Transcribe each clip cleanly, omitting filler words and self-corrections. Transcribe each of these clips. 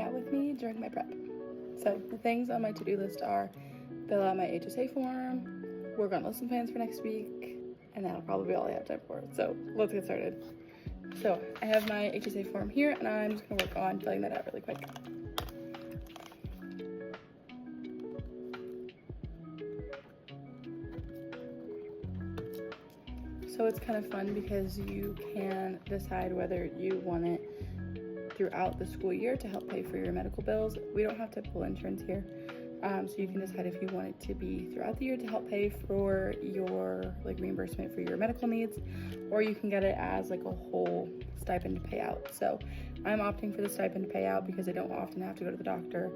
hang out with me during my prep. So the things on my to-do list are fill out my HSA form, work on lesson plans for next week, and that'll probably be all I have time for. So let's get started. So I have my HSA form here, and I'm just gonna work on filling that out really quick. So it's kind of fun because you can decide whether you want it throughout the school year to help pay for your medical bills. We don't have typical insurance here. So you can decide if you want it to be throughout the year to help pay for your reimbursement for your medical needs, or you can get it as like a whole stipend payout. So I'm opting for the stipend payout because I don't often have to go to the doctor.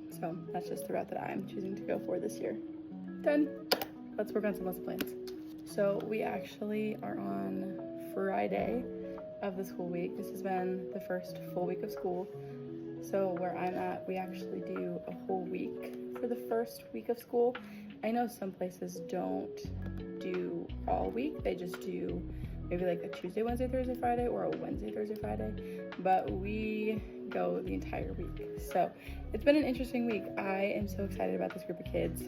So that's just the route that I'm choosing to go for this year. Done. Let's work on some lesson plans. So we actually are on Friday of the school week. This has been the first full week of school. So where I'm at, we actually do a whole week for the first week of school. I know some places don't do all week. They just do maybe like a Tuesday, Wednesday, Thursday, Friday, or a Wednesday, Thursday, Friday. But we go the entire week. So it's been an interesting week. I am so excited about this group of kids.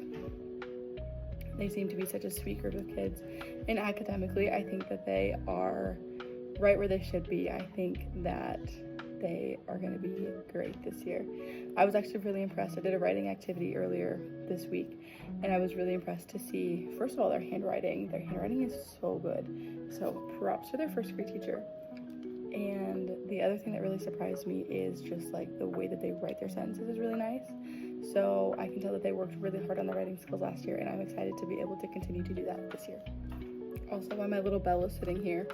They seem to be such a sweet group of kids. And academically, I think that they are right where they should be. I think that they are going to be great this year. I was actually really impressed. I did a writing activity earlier this week, and I was really impressed to see, first of all, their handwriting. Their handwriting is so good. So props to their first grade teacher. And the other thing that really surprised me is just like the way that they write their sentences is really nice. So I can tell that they worked really hard on their writing skills last year, and I'm excited to be able to continue to do that this year. Also, while my little Belle is sitting here,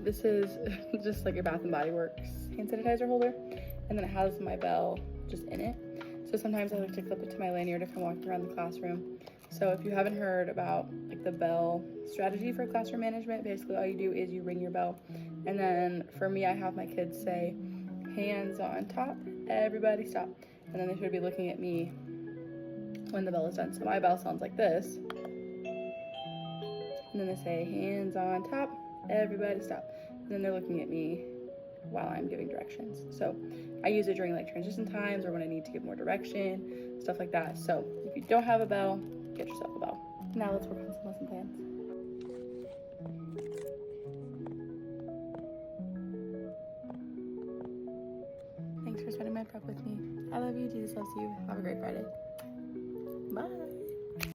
this is just like a Bath & Body Works hand sanitizer holder, and then it has my bell just in it. So sometimes I like to clip it to my lanyard if I'm walking around the classroom. So if you haven't heard about like the bell strategy for classroom management, basically all you do is you ring your bell, and then for me, I have my kids say, hands on top, everybody stop. And then they should be looking at me when the bell is done. So my bell sounds like this. And then they say, hands on top, everybody stop. And then they're looking at me while I'm giving directions. So I use it during like transition times or when I need to give more direction, stuff like that. So if you don't have a bell, get yourself a bell. Now let's work on some lesson plans. Thanks for spending my prep with me. I love you. Jesus loves you. Have a great Friday. Bye.